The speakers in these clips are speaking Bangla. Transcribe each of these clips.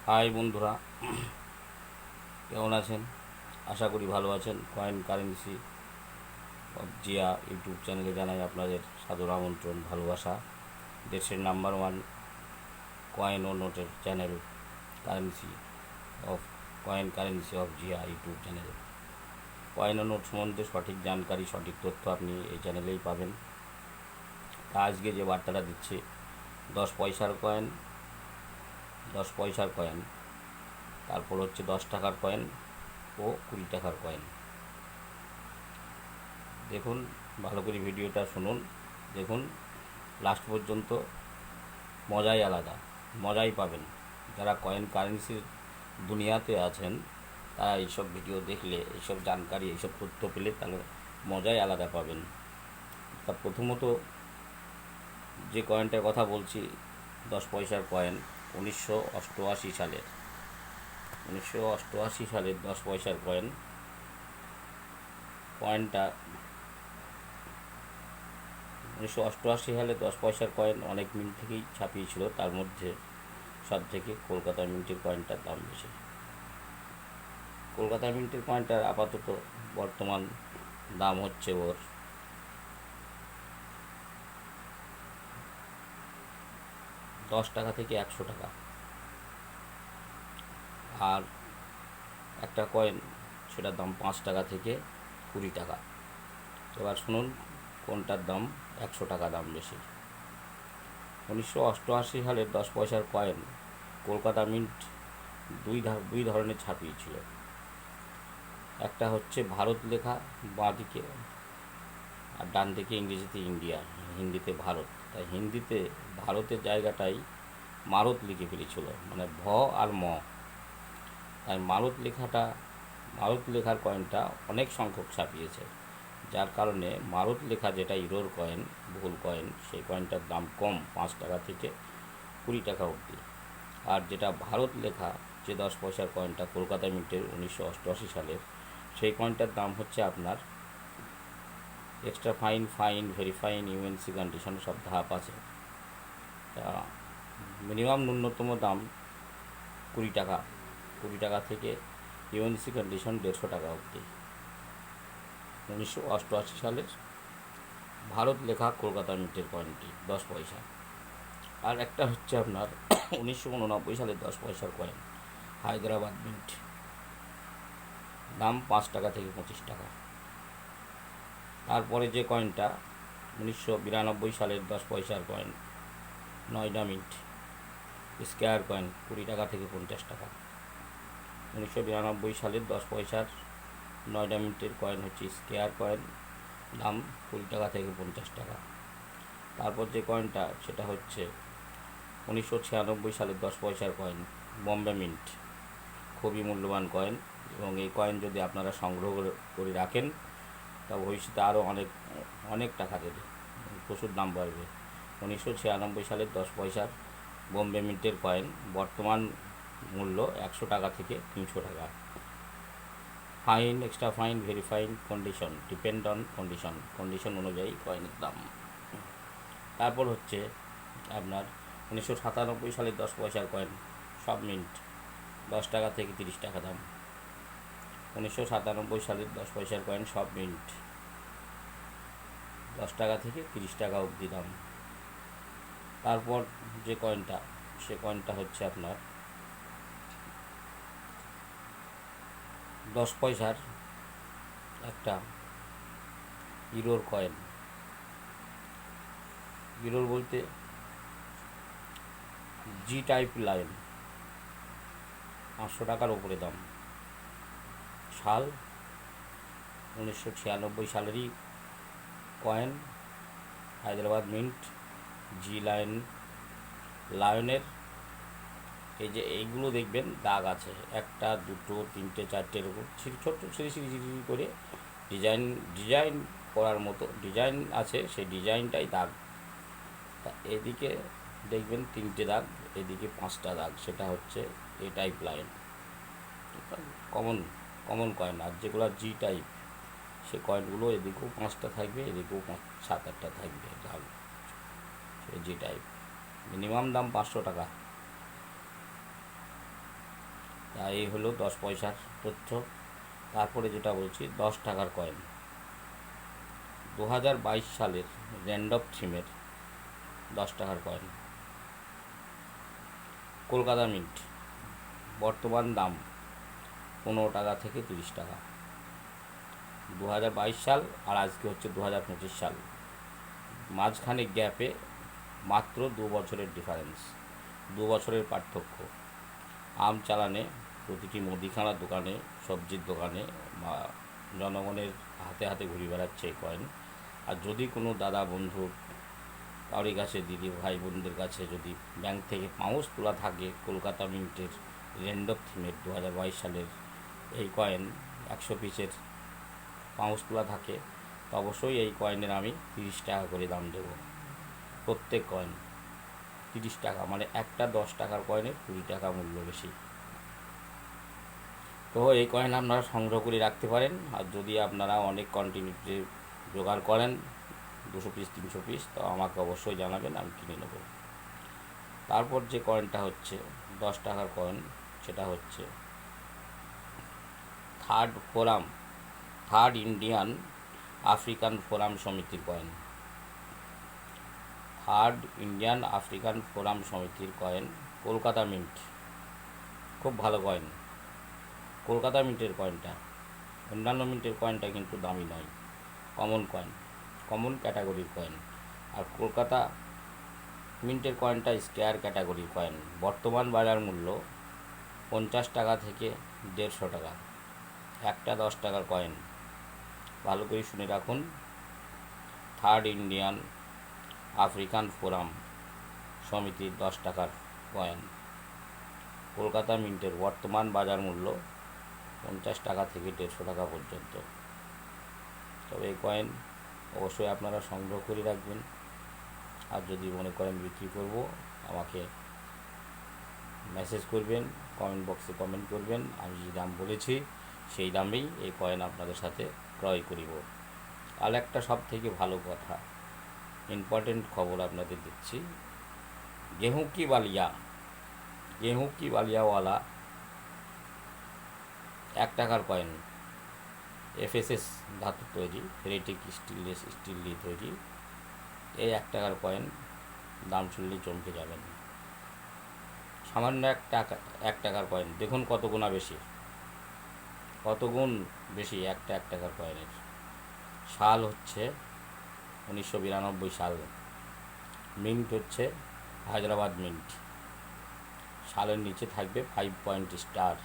হাই বন্ধুরা, কেমন আছেন? আশা করি ভালো আছেন। Coin currency of Zia YouTube চ্যানেলে জানাই আপনাদের সাদর আমন্ত্রণ, ভালোবাসা। দেশের নাম্বার ওয়ান কয়েন ও নোটের channel currency of currency of Zia YouTube চ্যানেলে কয়েন ও নোট সম্বন্ধে সঠিক জানকারি, সঠিক তথ্য আপনি এই চ্যানেলেই পাবেন। তা আজকে যে বার্তাটা দিচ্ছি, 10 পয়সার কয়েন, 10 পয়সার কয়েন, তারপর হচ্ছে 10 টাকার কয়েন ও 20 টাকার কয়েন। দেখুন, ভালো করে ভিডিওটা শুনুন, দেখুন লাস্ট পর্যন্ত। মজাই আলাদা, মজাই পাবেন। যারা কয়েন কারেন্সির দুনিয়াতে আছেন তারা এইসব ভিডিও দেখলে, এইসব জানকারি, এইসব তথ্য পেলে তাহলে মজাই আলাদা পাবেন। তা প্রথমত যে কয়েনটার কথা বলছি, 10 পয়সার কয়েন, 1988 সালের 1988 সালের 10 পয়সার কয়েন। কয়েনটা 1988 সালে 10 পয়সার কয়েন অনেক মিন্ট থেকেই ছাপিয়েছিল। তার মধ্যে সব থেকে কলকাতা মিন্টের কয়েনটার দাম বেশি। কলকাতা মিন্টের কয়েনটার আপাতত বর্তমান দাম হচ্ছে ওর 10 টাকা থেকে 100 টাকা। আর একটা কয়েন, সেটার দাম 5 টাকা থেকে 20 টাকা। এবার শুনুন কোনটার দাম 100 টাকা দাম বেশি। 1988 সালের 10 পয়সার কয়েন কলকাতা মিন্ট দুই ধরনের ছাপিয়েছিল। একটা হচ্ছে ভারত লেখা বাঁ দিকে, আর ডান দিকে ইংরেজিতে ইন্ডিয়া, হিন্দিতে ভারত। তাই হিন্দিতে ভারতের জায়গাটাই মারত লিখে ফেলেছিল, মানে ভ আর ম। তাই মারত লেখার কয়েনটা অনেক সংখ্যক ছাপিয়েছে, যার কারণে মারত লেখা যেটা ইরোর কয়েন, ভুল কয়েন, সেই কয়েনটার দাম কম, 5 টাকা থেকে 20 টাকা অবধি। আর যেটা ভারত লেখা, যে 10 পয়সার কয়েনটা কলকাতা মিন্টের 1988 সালের, সেই কয়েনটার দাম হচ্ছে আপনার extra fine, fine, very fine, UNC condition সব ধাপ আছে। তা মিনিমাম ন্যূনতম দাম 20 টাকা, 20 টাকা থেকে ইউএনসি কন্ডিশন 150 টাকা অবধি। 1988 সালের ভারত লেখা কলকাতা মিন্টের কয়েনটি 10 পয়সা। আর একটা হচ্ছে আপনার 1989 সালের 10 পয়সার কয়েন, হায়দ্রাবাদ মিন্ট, দাম 5 টাকা থেকে 25 টাকা। তারপরে যে কয়েনটা 1992 সালের 10 পয়সার coin, Noida mint, square coin, 20 টাকা থেকে 50 টাকা। 1992 সালের 10 পয়সার নয়ডা মিন্টের কয়েন হচ্ছে স্কোয়ার কয়েন, দাম 20 টাকা থেকে 50 টাকা। তারপর যে কয়েনটা, সেটা হচ্ছে 1996 সালের 10 পয়সার কয়েন, বম্বে মিন্ট, খুবই মূল্যবান কয়েন। এবং এই কয়েন যদি আপনারা সংগ্রহ করে রাখেন, তা ভবিষ্যতে আরও অনেক অনেক টাকা দেবে, প্রচুর দাম বাড়বে। 1996 সালের 10 পয়সার বম্বে মিন্টের কয়েন বর্তমান মূল্য 100 টাকা থেকে 300 টাকা। Fine, extra fine, very fine, condition, depend on condition অনুযায়ী কয়েনের দাম। তারপর হচ্ছে আপনার 1997 সালের 10 পয়সার কয়েন, সব মিন্ট, 10 টাকা থেকে 30 টাকা দাম। 1997 সালের 10 পয়সার কয়েন সব মিন্ট, 10 টাকা থেকে 30 টাকা অবধি দাম। তারপর যে কয়েনটা, সে কয়েনটা হচ্ছে আপনার 10 পয়সার একটা ইউরোর কয়েন। ইউরোর বলতে জি টাইপ লাইন, 500 টাকার ওপরে দাম। সাল 1996 সালেরই কয়েন, হায়দ্রাবাদ মিন্ট, জি লায়নের। এই যে এইগুলো দেখবেন দাগ আছে, 1, 2, 3, 4 এরকম ছোট্ট সিঁড়ি করে ডিজাইন করার মতো ডিজাইন আছে, সেই ডিজাইনটাই দাগ। তা এদিকে দেখবেন 3টে দাগ, এদিকে 5টা দাগ, সেটা হচ্ছে A type line, common common coin. আর যেগুলো জি টাইপ, সে কয়েনগুলো এদিকেও 5টা থাকবে, এদিকেও 7-8টা থাকবে দাগ, সে জি টাইপ। মিনিমাম দাম 500 টাকা। এই হলো 10 পয়সার তথ্য। তারপরে যেটা বলছি 10 টাকার কয়েন, 2022 সালের র্যান্ডম থিমের 10 টাকার কয়েন, কলকাতা মিন্ট, বর্তমান দাম 15 টাকা থেকে 30 টাকা। 2022 সাল আর আজকে হচ্ছে 2025 সাল, মাঝখানে গ্যাপে মাত্র 2 বছরের ডিফারেন্স, 2 বছরের পার্থক্য। আম চালানে প্রতিটি মুদিখানার দোকানে, সবজির দোকানে বা জনগণের হাতে হাতে ঘুরে বেড়াচ্ছে এই কয়েন। আর যদি কোনো দাদা বন্ধু কারোর কাছে, দিদি ভাই বোনদের কাছে যদি ব্যাংক থেকে পাউচ তোলা থাকে কলকাতা মিন্টের র্যান্ডম থিমের 2022 সালের এই কয়েন 100 পিসের পাউচ তোলা থাকে, তো অবশ্যই এই কয়েনের আমি 30 টাকা করে দাম দেবো। প্রত্যেক কয়েন 30 টাকা, মানে একটা 10 টাকার কয়েনের 20 টাকা মূল্য বেশি। তো এই কয়েন আপনারা সংগ্রহ করে রাখতে পারেন। আর যদি আপনারা অনেক কোয়ান্টিটিতে জোগাড় করেন, 200 পিস 300 পিস, তো আমাকে অবশ্যই জানাবেন, আমি কিনে নেব। তারপর যে কয়েনটা হচ্ছে 10 টাকার কয়েন, সেটা হচ্ছে থার্ড ইন্ডিয়ান আফ্রিকান ফোরাম সমিতির coin. Third Indian African forum সমিতির কয়েন, কলকাতা মিন্ট, খুব ভালো কয়েন। কলকাতা মিন্টের কয়েনটা, অন্যান্য মিন্টের কয়েনটা কিন্তু দামি নয়, কমন কয়েন, কমন ক্যাটাগরির কয়েন। আর কলকাতা মিন্টের কয়েনটা স্কোয়ার ক্যাটাগরির কয়েন। বর্তমান বাজার মূল্য 50 টাকা থেকে 150 টাকা, একটা 10 টাকার কয়েন। ভালো করে শুনে রাখুন, থার্ড ইন্ডিয়ান আফ্রিকান ফোরাম সমিতির 10 টাকার কয়েন, কলকাতা মিন্টের বর্তমান বাজার মূল্য 50 টাকা থেকে 150 টাকা পর্যন্ত। তবে এই কয়েন অবশ্যই আপনারা সংগ্রহ করে রাখবেন। আর যদি মনে করেন বিক্রি করব, আমাকে মেসেজ করবেন, কমেন্ট বক্সে কমেন্ট করবেন, আমি যে দাম বলেছি সেই দামেই এই কয়েন আপনাদের সাথে ক্রয় করিব। আর একটা সব থেকে ভালো কথা, ইম্পর্টেন্ট খবর আপনাদের দিচ্ছি, गेहूं की बालियावाला 1 টাকার কয়েন, FSS ধাতু তৈরি, ফেরেটিক স্টিল দিয়ে তৈরি। এই 1 টাকার কয়েন দাম শুনলেই চমকে যাবেন। সামান্য 1 টাকার কয়েন, দেখুন কত গুণা বেশি, কত গুণ বেশি একটা 1 টাকার কয়েনের। সাল হচ্ছে 1992 সাল, মিন্ট হচ্ছে হায়দ্রাবাদ মিন্ট, সালের নিচে থাকবে 5 পয়েন্ট স্টার।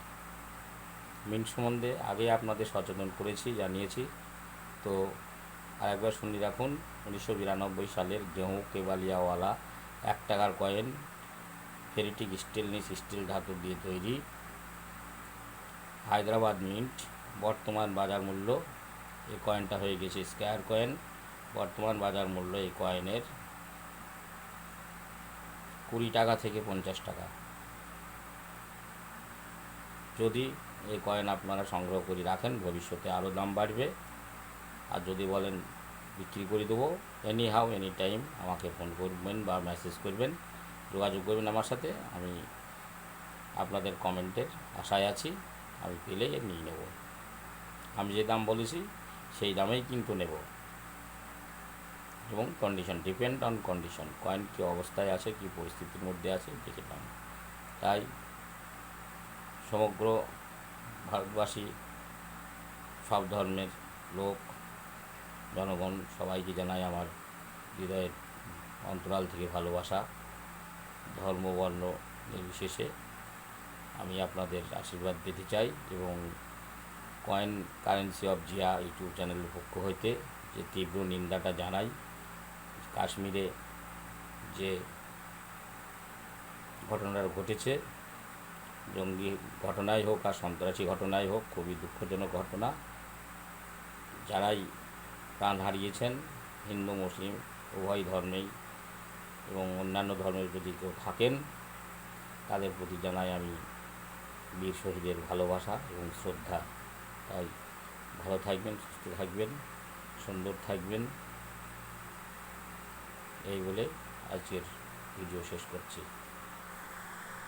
মিন্ট সম্বন্ধে আগে আপনাদের সচেতন করেছি, জানিয়েছি। তো আরেকবার শুনে রাখুন, 1992 সালের গেহूं के বালিয়াওয়ালা 1 টাকার কয়েন, ফেরেটিক স্টেনলেস স্টিল ধাতু দিয়ে তৈরি, হায়দ্রাবাদ মিন্ট। বর্তমান বাজার মূল্য, এই কয়েনটা হয়ে গেছে স্কোয়ার কয়েন, বর্তমান বাজার মূল্য এই কয়েনের 20 টাকা থেকে 50 টাকা। যদি এই কয়েন আপনারা সংগ্রহ করে রাখেন, ভবিষ্যতে আরও দাম বাড়বে। আর যদি বলেন বিক্রি করে দেবো, এনি হাউ এনি টাইম আমাকে ফোন করবেন বা মেসেজ করবেন, যোগাযোগ করবেন আমার সাথে। আমি আপনাদের কমেন্টের আশায় আছি, আমি পেলেই নিয়ে নেব। আমি যে দাম বলেছি সেই দামেই কিন্তু নেব, এবং condition, depend on condition, coin কী অবস্থায় আছে, কী পরিস্থিতির মধ্যে আছে দেখে দাম। তাই সমগ্র ভারতবাসী, সব ধর্মের লোক, জনগণ সবাইকে জানাই আমার হৃদয়ের অন্তরাল থেকে ভালোবাসা। ধর্ম বর্ণ নির্বিশেষে আমি আপনাদের আশীর্বাদ পেতে চাই, এবং coin currency of Zia YouTube চ্যানেলের পক্ষ হইতে যে তীব্র নিন্দাটা জানাই। কাশ্মীরে যে ঘটনাটা ঘটেছে, জঙ্গি ঘটনাই হোক আর সন্ত্রাসী ঘটনাই হোক, খুবই দুঃখজনক ঘটনা। যারাই প্রাণ হারিয়েছেন, হিন্দু মুসলিম উভয় ধর্মেই, এবং অন্যান্য ধর্মের যদি কেউ থাকেন, তাদের প্রতি জানাই আমি বীর শহীদের ভালোবাসা এবং শ্রদ্ধা। তাই ভালো থাকবেন, সুস্থ থাকবেন, সুন্দর থাকবেন, এই বলে আজকের ভিডিও শেষ করছি।